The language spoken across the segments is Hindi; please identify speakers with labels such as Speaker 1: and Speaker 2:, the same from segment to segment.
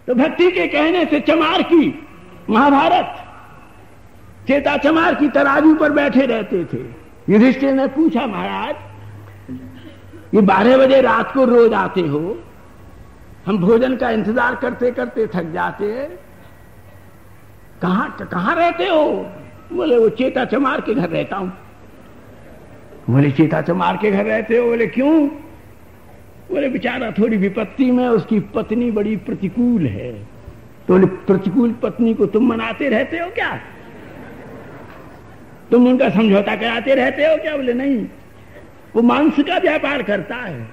Speaker 1: तो भक्ति के कहने से चमार की महाभारत, चेता चमार की तराजू पर बैठे रहते थे। युधिष्ठिर ने पूछा, महाराज ये 12 बजे रात को रोज आते हो, हम भोजन का इंतजार करते करते थक जाते हैं, कहां रहते हो? बोले वो चेता चमार के घर रहता हूं। बोले चेता चमार के घर रहते हो? बोले क्यों? बोले बेचारा थोड़ी विपत्ति में, उसकी पत्नी बड़ी प्रतिकूल है। तो बोले प्रतिकूल पत्नी को तुम मनाते रहते हो क्या? तुम उनका समझौता कराते रहते हो क्या? बोले नहीं, वो मांस का व्यापार करता है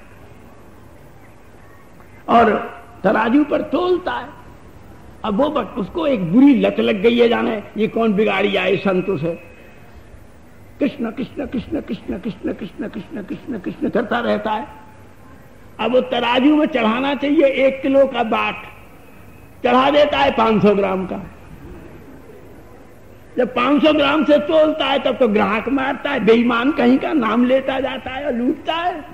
Speaker 1: और तराजू पर तोलता है। अब वो उसको एक बुरी लत लग गई है, जाने ये कौन बिगाड़ी आए संतोष है। कृष्ण कृष्ण कृष्ण कृष्ण कृष्ण कृष्ण कृष्ण कृष्ण कृष्ण करता रहता है। अब वो तराजू में चढ़ाना चाहिए 1 किलो का बाट, चढ़ा देता है 500 ग्राम का। जब 500 ग्राम से तोलता है तब तो ग्राहक मारता है, बेईमान कहीं का नाम लेता जाता है और लूटता है।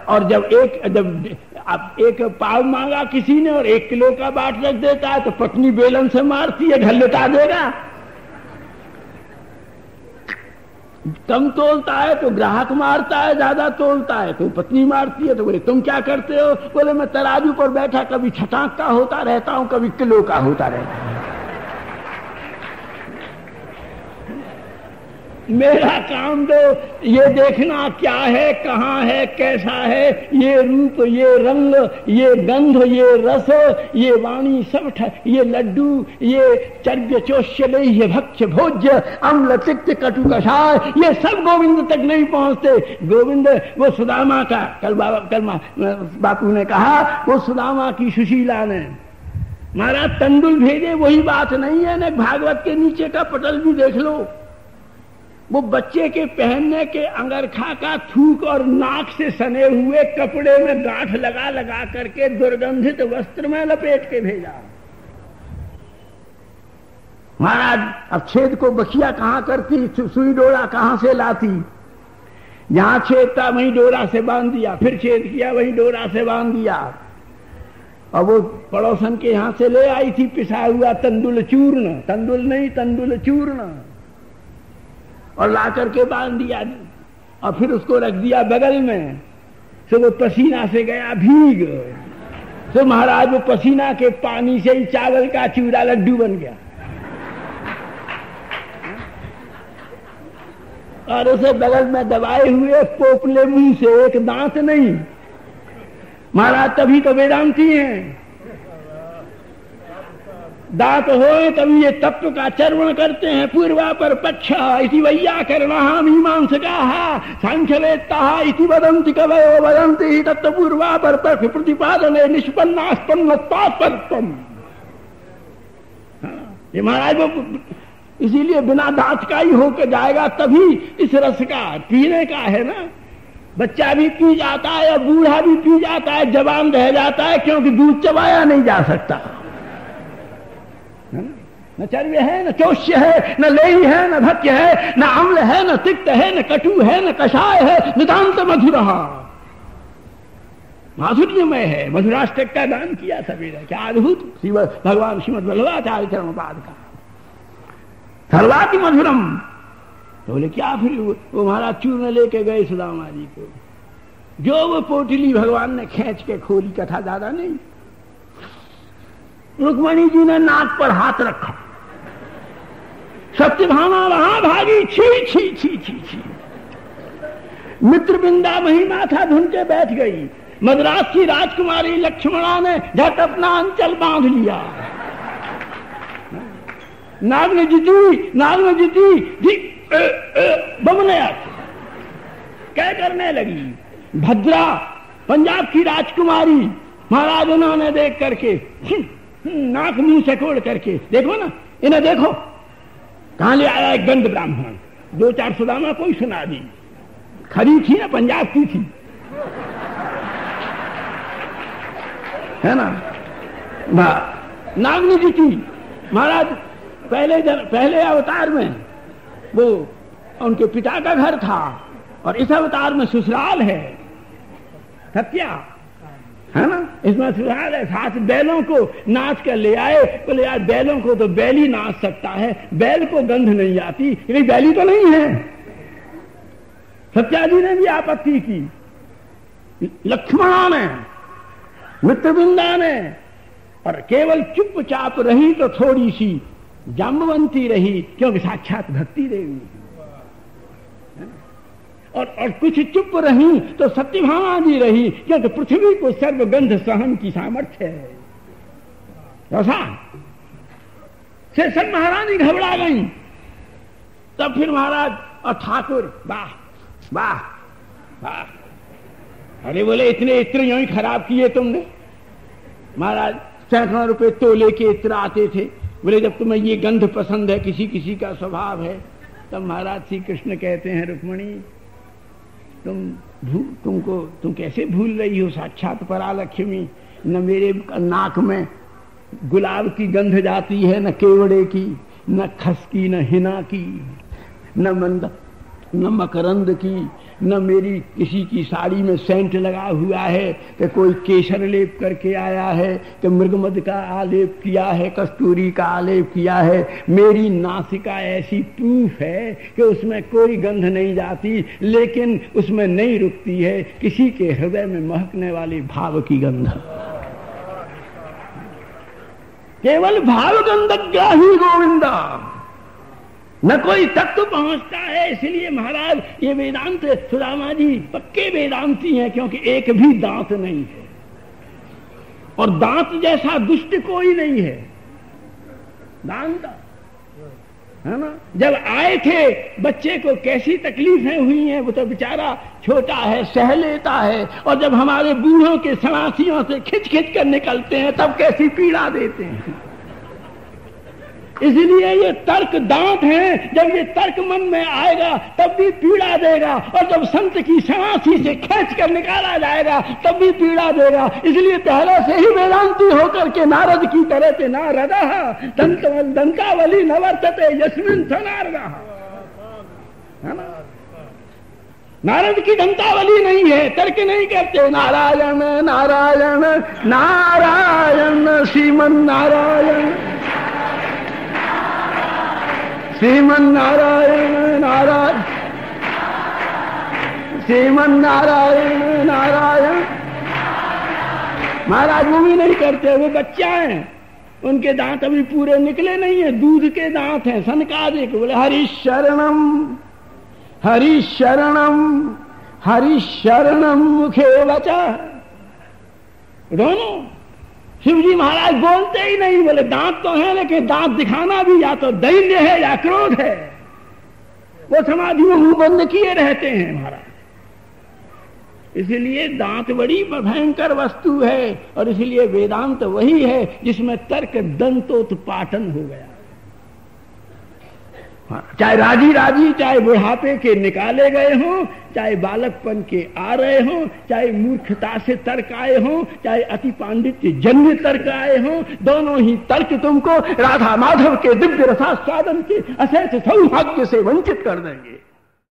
Speaker 1: और जब आप 1 पाव मांगा किसी ने और 1 किलो का बाट रख देता है तो पत्नी बेलन से मारती है, घर लौटा देगा। कम तोलता है तो ग्राहक मारता है, ज्यादा तोलता है तो पत्नी मारती है। तो बोले तुम क्या करते हो? बोले मैं तराजू पर बैठा कभी छटाक का होता रहता हूं, कभी किलो का होता रहता हूं। मेरा काम तो ये देखना क्या है, कहाँ है, कैसा है, ये रूप, ये रंग, ये गंध, ये रस, ये वाणी, सब ये लड्डू, ये चर्व्य चोष्यले, ये भक्ष्य भोज्य, अम्ल तिक्त कटु कषाय, ये सब गोविंद तक नहीं पहुंचते। गोविंद वो सुदामा का, कल बापू ने कहा, वो सुदामा की सुशीला ने महाराज तंडुल भेजे, वही बात नहीं है ना। भागवत के नीचे का पटल भी देख लो, वो बच्चे के पहनने के अंगरखा का थूक और नाक से सने हुए कपड़े में गांठ लगा लगा करके दुर्गंधित वस्त्र में लपेट के भेजा। महाराज अब छेद को बखिया कहां करती, सुई डोरा कहां से लाती? जहां छेद था वहीं डोरा से बांध दिया, फिर छेद किया वहीं डोरा से बांध दिया। और वो पड़ोसन के यहां से ले आई थी पिसा हुआ तंदुल चूर्ण, तंदुल नहीं तंदुल चूर्ण, और ला करके बांध दिया और फिर उसको रख दिया बगल में। तो वो पसीना से गया भीग, तो महाराज वो पसीना के पानी से ही चावल का चूड़ा लड्डू बन गया। और उसे बगल में दबाए हुए पोपले मुंह से, एक दांत नहीं। महाराज तभी तो वेदांती हैं, दांत हो तभी ये तत्व का चर्वण करते हैं। पूर्वा पर पक्ष इति वैयाकरणः मीमांसकाः सांख्यवेत्ताः इति वदन्ति कवयो वदन्ति तत्व पूर्वा पर पक्ष प्रतिपादने निष्पन्नास्पन्नत्वात्परत्वम्। ये महाराज वो इसीलिए बिना दांत का ही होकर जाएगा, तभी इस रस का पीने का है ना। बच्चा भी पी जाता है और बूढ़ा भी पी जाता है, जवान रह जाता है, क्योंकि दूध चबाया नहीं जा सकता। न चर्व्य है, न चोष्य है, न लेही है, न भक्ष्य है, न अम्ल है, न तिक्त है, न कटु है, न कषाय है, नितांत मधुर। माधुर्यमय है। मधुराष्टक का गान किया सवेरे, क्या अद्भुत भगवान श्रीमद् वल्लभाचार्य चरणपाद का, सर्वाति मधुरम। तो बोले क्या? फिर वो महाराज चूर्ण लेके गए सुदामा जी को, जो वो पोटली भगवान ने खींच के खोली, कथा ज्यादा नहीं। रुक्मणी जी ने नाक पर हाथ रखा, सत्यभामा वहां भागी, छी छी छी छी छी। मित्रबिंदा वहीं माथा धुन के बैठ गई। मद्रास की राजकुमारी लक्ष्मणा ने झट अपना अंचल बांध लिया। नाग ने जीती बमने क्या करने लगी। भद्रा पंजाब की राजकुमारी, महाराज उन्होंने देख करके नाक मुंह से कोड़ करके, देखो ना इन्हें, देखो कहां ले आया एक गंध ब्राह्मण। 2-4 सुदामा कोई सुना दी, खरी थी ना, पंजाब की थी, है ना। नागनी जी थी महाराज। पहले अवतार में वो उनके पिता का घर था और इस अवतार में ससुराल है, सत्या, है ना। इसमें सुधार है। 7 बैलों को नाच कर ले आए, बोले यार बैलों को तो बैल ही नाच सकता है, बैल को गंध नहीं आती, ये बैली तो नहीं है। सत्याजी ने भी आपत्ति की, लक्ष्मणा ने, मित्रवृंदा ने, और केवल चुपचाप रही तो थोड़ी सी जाम्बवंती रही, क्योंकि साक्षात भक्ति देवी। और कुछ चुप रही तो सत्यभामा जी रही, क्योंकि पृथ्वी को सर्वगंध सहन की सामर्थ्य है। ऐसा शेषन महारानी घबरा गई। तब फिर महाराज और ठाकुर वाह वाह वाह, अरे बोले इतने इत्र यूं ही खराब किए तुमने। महाराज सैकड़ों रुपए तोले के इत्र आते थे। बोले जब तुम्हें ये गंध पसंद है, किसी किसी का स्वभाव है। तब महाराज श्री कृष्ण कहते हैं, रुक्मणी तुम कैसे भूल रही हो साक्षात परालक्ष्मी। न मेरे नाक में गुलाब की गंध जाती है, न केवड़े की, न खस की, न हिना की, न मकरंद की, न मेरी किसी की साड़ी में सेंट लगा हुआ है कि कोई केसर लेप करके आया है, कि मृगमद का आलेप किया है, कस्तूरी का आलेप किया है। मेरी नासिका ऐसी प्रूफ है कि उसमें कोई गंध नहीं जाती, लेकिन उसमें नहीं रुकती है किसी के हृदय में महकने वाली भाव की गंध। केवल भाव गंधग्राही गोविंदा, न कोई तत्व पहुंचता है। इसलिए महाराज ये वेदांत, सुदामा जी पक्के वेदांती हैं, क्योंकि एक भी दांत नहीं है, और दांत जैसा दुष्ट कोई नहीं है। दांत है ना, जब आए थे बच्चे को कैसी तकलीफें हुई हैं, वो तो बेचारा छोटा है, सह लेता है, और जब हमारे बूढ़ों के सनासियों से खिंच खिंच कर निकलते हैं तब कैसी पीड़ा देते हैं। इसलिए ये तर्क दांत है, जब ये तर्क मन में आएगा तब भी पीड़ा देगा, और जब संत की सनासी से खींच कर निकाला जाएगा तब भी पीड़ा देगा। इसलिए पहले से ही वेदांती होकर के नारद की तरह से नारद दंतावली नवर्तते यस्मिन स नारदः, है ना। नारद की दंतावली नहीं है, तर्क नहीं करते। नारायण नारायण नारायण श्रीमन नारायण, श्रीमन नारायण नारायण, श्रीमन नारायण नारायण। महाराज वो भी नहीं करते, वो बच्चा हैं, उनके दांत अभी पूरे निकले नहीं है, दूध के दांत हैं, सनकादिक। बोले हरि शरणम हरि शरणम हरि शरणम मुखे वचा। दोनों शिव जी महाराज बोलते ही नहीं, बोले दांत तो है, लेकिन दांत दिखाना भी या तो दैन्य है या क्रोध है। वो समाधि में मुंह बंद किए रहते हैं महाराज। इसलिए दांत बड़ी भयंकर वस्तु है, और इसलिए वेदांत वही है जिसमें तर्क दंतोत्पाटन हो गया। चाहे राजी राजी, चाहे बुढ़ापे के निकाले गए हों, चाहे बालकपन के आ रहे हों, चाहे मूर्खता से तर्क आए हों, चाहे अति पांडित्य जन्य तर्क आए हों, दोनों ही तर्क तुमको राधा माधव के दिव्य रसास्वादन के अशेष सौभाग्य से वंचित कर देंगे।